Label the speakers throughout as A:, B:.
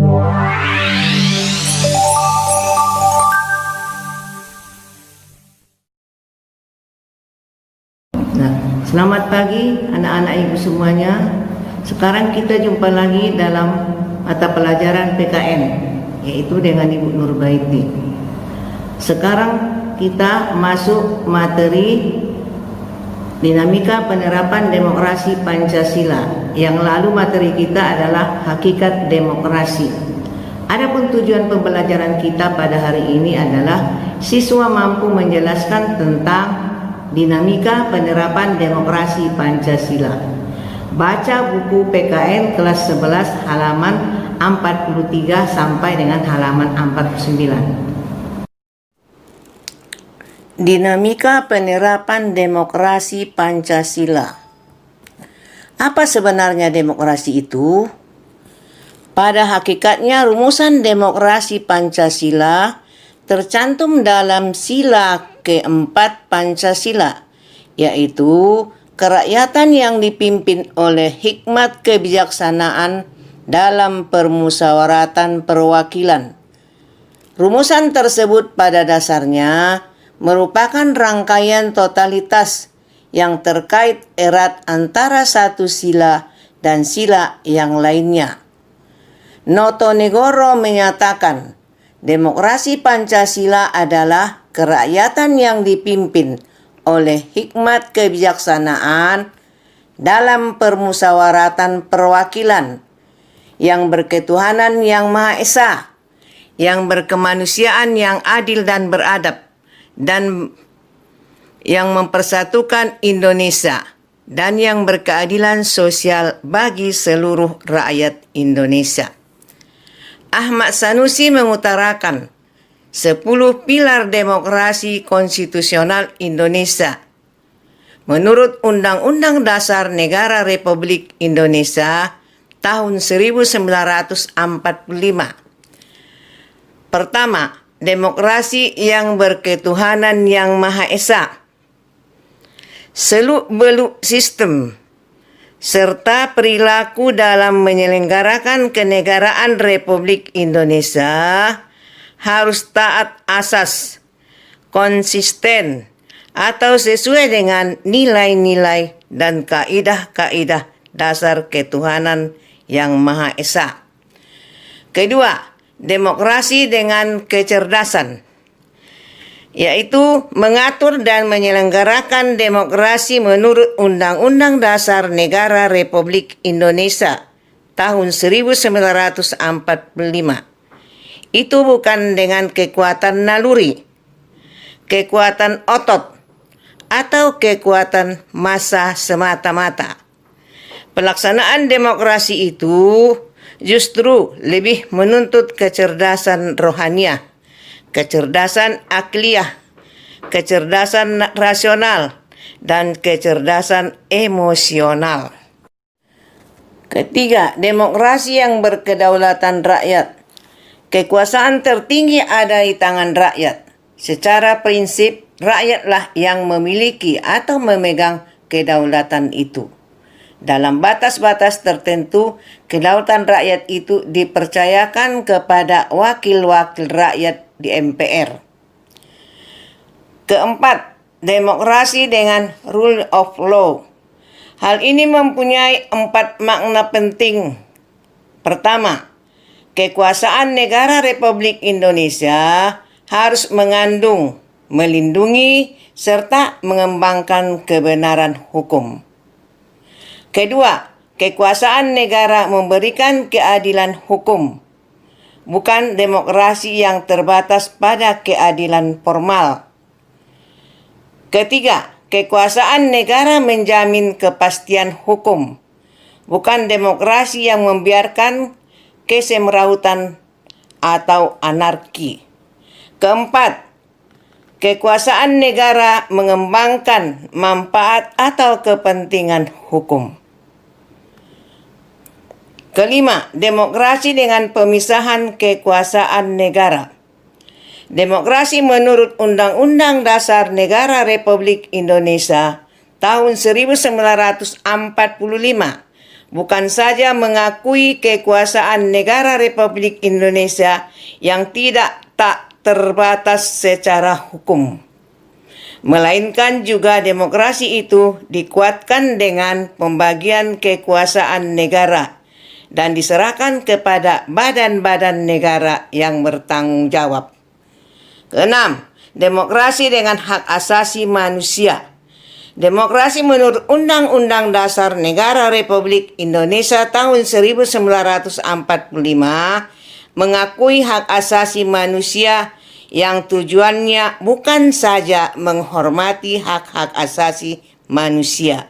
A: Nah, selamat pagi anak-anak ibu semuanya. Sekarang kita jumpa lagi dalam mata pelajaran PKN, yaitu dengan Ibu Nurbaiti. Sekarang kita masuk materi dinamika penerapan demokrasi Pancasila. Yang lalu materi kita adalah hakikat demokrasi. Adapun tujuan pembelajaran kita pada hari ini adalah siswa mampu menjelaskan tentang dinamika penerapan demokrasi Pancasila. Baca buku PKN kelas 11 halaman 43 sampai dengan halaman 49. Dinamika penerapan demokrasi Pancasila. Apa sebenarnya demokrasi itu? Pada hakikatnya rumusan demokrasi Pancasila tercantum dalam sila keempat Pancasila, yaitu kerakyatan yang dipimpin oleh hikmat kebijaksanaan dalam permusyawaratan perwakilan. Rumusan tersebut pada dasarnya merupakan rangkaian totalitas yang terkait erat antara satu sila dan sila yang lainnya. Notonegoro menyatakan, demokrasi Pancasila adalah kerakyatan yang dipimpin oleh hikmat kebijaksanaan dalam permusyawaratan perwakilan, yang berketuhanan yang Maha Esa, yang berkemanusiaan yang adil dan beradab, dan yang mempersatukan Indonesia, dan yang berkeadilan sosial bagi seluruh rakyat Indonesia. Ahmad Sanusi mengutarakan 10 pilar demokrasi konstitusional Indonesia. Menurut Undang-Undang Dasar Negara Republik Indonesia tahun 1945. Pertama, demokrasi yang berketuhanan yang Maha Esa. Seluk-beluk sistem serta perilaku dalam menyelenggarakan kenegaraan Republik Indonesia harus taat asas, konsisten, atau sesuai dengan nilai-nilai dan kaidah-kaidah dasar ketuhanan yang Maha Esa. Kedua, demokrasi dengan kecerdasan, yaitu mengatur dan menyelenggarakan demokrasi menurut Undang-Undang Dasar Negara Republik Indonesia tahun 1945. Itu bukan dengan kekuatan naluri, kekuatan otot, atau kekuatan massa semata-mata. Pelaksanaan demokrasi itu justru lebih menuntut kecerdasan rohaniah, kecerdasan akliyah, kecerdasan rasional, dan kecerdasan emosional. Ketiga, demokrasi yang berkedaulatan rakyat. Kekuasaan tertinggi ada di tangan rakyat. Secara prinsip, rakyatlah yang memiliki atau memegang kedaulatan itu. Dalam batas-batas tertentu, kedaulatan rakyat itu dipercayakan kepada wakil-wakil rakyat di MPR. Keempat, demokrasi dengan rule of law. Hal ini mempunyai 4 makna penting. Pertama, kekuasaan negara Republik Indonesia harus mengandung, melindungi, serta mengembangkan kebenaran hukum. Kedua, kekuasaan negara memberikan keadilan hukum, bukan demokrasi yang terbatas pada keadilan formal. Ketiga, kekuasaan negara menjamin kepastian hukum, bukan demokrasi yang membiarkan kesemrautan atau anarki. Keempat, kekuasaan negara mengembangkan manfaat atau kepentingan hukum. Kelima, demokrasi dengan pemisahan kekuasaan negara. Demokrasi menurut Undang-Undang Dasar Negara Republik Indonesia tahun 1945 bukan saja mengakui kekuasaan negara Republik Indonesia yang tak terbatas secara hukum, melainkan juga demokrasi itu dikuatkan dengan pembagian kekuasaan negara dan diserahkan kepada badan-badan negara yang bertanggung jawab. Keenam, demokrasi dengan hak asasi manusia. Demokrasi menurut Undang-Undang Dasar Negara Republik Indonesia tahun 1945 mengakui hak asasi manusia yang tujuannya bukan saja menghormati hak-hak asasi manusia,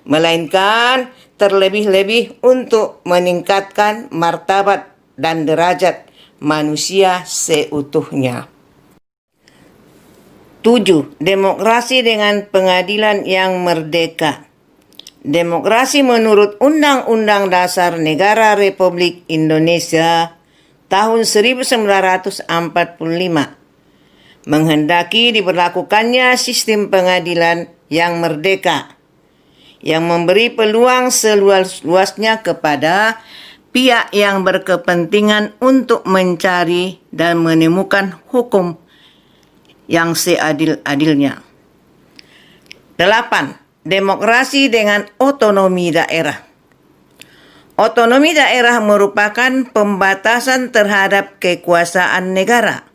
A: melainkan terlebih-lebih untuk meningkatkan martabat dan derajat manusia seutuhnya. 7. Demokrasi dengan pengadilan yang merdeka. Demokrasi menurut Undang-Undang Dasar Negara Republik Indonesia tahun 1945 menghendaki diberlakukannya sistem pengadilan yang merdeka, yang memberi peluang seluas-luasnya kepada pihak yang berkepentingan untuk mencari dan menemukan hukum yang seadil-adilnya. 8. Demokrasi dengan otonomi daerah. Otonomi daerah merupakan pembatasan terhadap kekuasaan negara,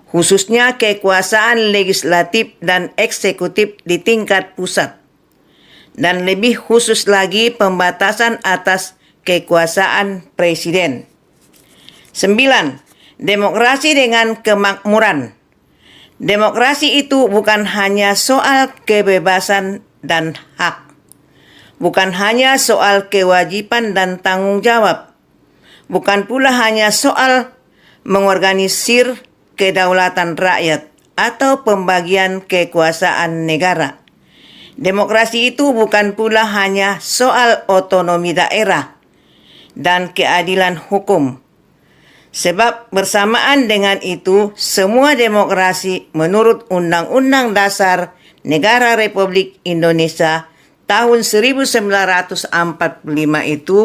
A: khususnya kekuasaan legislatif dan eksekutif di tingkat pusat, dan lebih khusus lagi pembatasan atas kekuasaan presiden. 9. Demokrasi dengan kemakmuran. Demokrasi itu bukan hanya soal kebebasan dan hak, bukan hanya soal kewajiban dan tanggung jawab, bukan pula hanya soal mengorganisir kedaulatan rakyat atau pembagian kekuasaan negara. Demokrasi itu bukan pula hanya soal otonomi daerah dan keadilan hukum. Sebab bersamaan dengan itu, semua demokrasi menurut Undang-Undang Dasar Negara Republik Indonesia tahun 1945 itu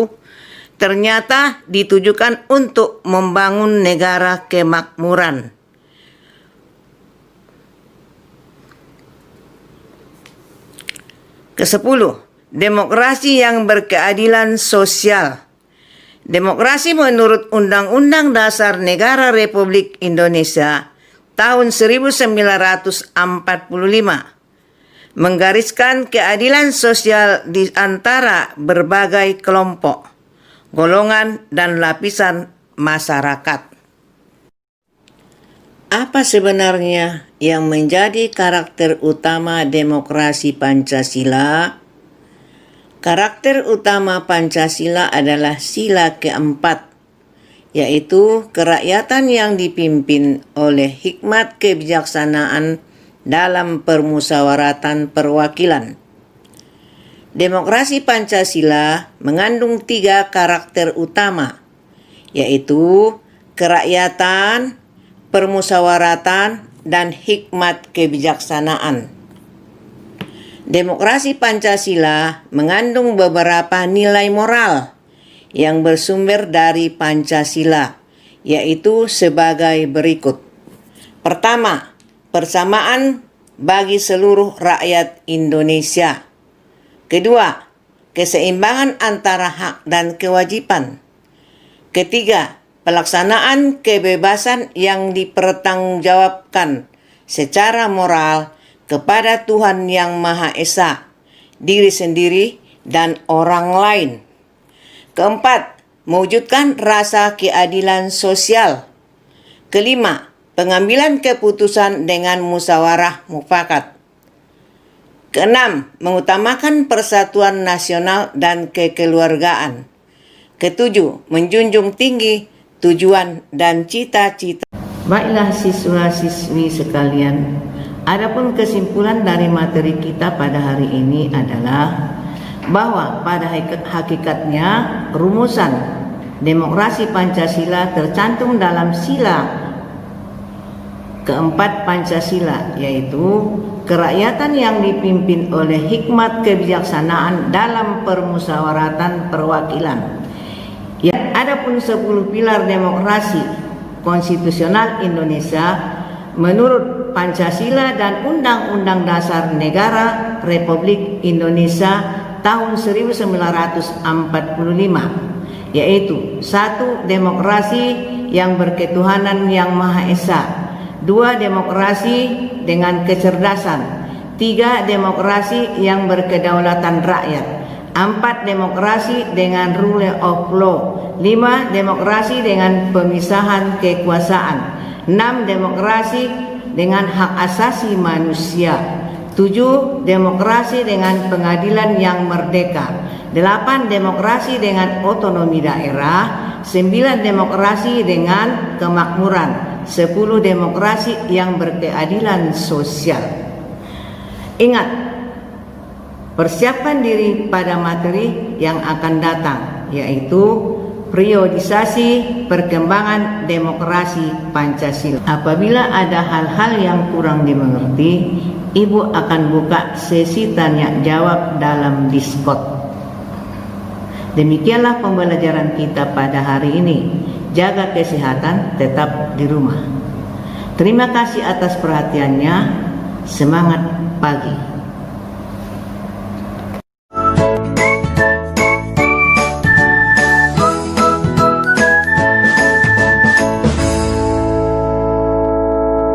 A: ternyata ditujukan untuk membangun negara kemakmuran. Ke-10, demokrasi yang berkeadilan sosial. Demokrasi menurut Undang-Undang Dasar Negara Republik Indonesia tahun 1945 menggariskan keadilan sosial di antara berbagai kelompok, golongan, dan lapisan masyarakat. Apa sebenarnya yang menjadi karakter utama demokrasi Pancasila? Karakter utama Pancasila adalah sila keempat, yaitu kerakyatan yang dipimpin oleh hikmat kebijaksanaan dalam permusyawaratan perwakilan. Demokrasi Pancasila mengandung 3 karakter utama, yaitu kerakyatan, permusyawaratan, dan hikmat kebijaksanaan. Demokrasi Pancasila mengandung beberapa nilai moral yang bersumber dari Pancasila, yaitu sebagai berikut. Pertama, persamaan bagi seluruh rakyat Indonesia. Kedua, keseimbangan antara hak dan kewajiban. Ketiga, pelaksanaan kebebasan yang dipertanggungjawabkan secara moral kepada Tuhan Yang Maha Esa, diri sendiri, dan orang lain. Keempat, mewujudkan rasa keadilan sosial. Kelima, pengambilan keputusan dengan musyawarah mufakat. Keenam, mengutamakan persatuan nasional dan kekeluargaan. Ketujuh, menjunjung tinggi tujuan dan cita-cita. Baiklah siswa-siswi sekalian, adapun kesimpulan dari materi kita pada hari ini adalah bahwa pada hakikatnya rumusan demokrasi Pancasila tercantum dalam sila keempat Pancasila, yaitu kerakyatan yang dipimpin oleh hikmat kebijaksanaan dalam permusyawaratan perwakilan. Ya, adapun 10 pilar demokrasi konstitusional Indonesia menurut Pancasila dan Undang-Undang Dasar Negara Republik Indonesia tahun 1945, yaitu 1. Demokrasi yang berketuhanan yang Maha Esa, 2. Demokrasi dengan kecerdasan, 3. Demokrasi yang berkedaulatan rakyat, 4. Demokrasi dengan rule of law, 5. Demokrasi dengan pemisahan kekuasaan, 6. Demokrasi dengan hak asasi manusia, 7. Demokrasi dengan pengadilan yang merdeka, 8. Demokrasi dengan otonomi daerah, 9. Demokrasi dengan kemakmuran, 10. Demokrasi yang berkeadilan sosial. Ingat, persiapkan diri pada materi yang akan datang, yaitu periodisasi perkembangan demokrasi Pancasila. Apabila ada hal-hal yang kurang dimengerti, Ibu akan buka sesi tanya jawab dalam Discord. Demikianlah pembelajaran kita pada hari ini. Jaga kesehatan, tetap di rumah. Terima kasih atas perhatiannya. Semangat pagi.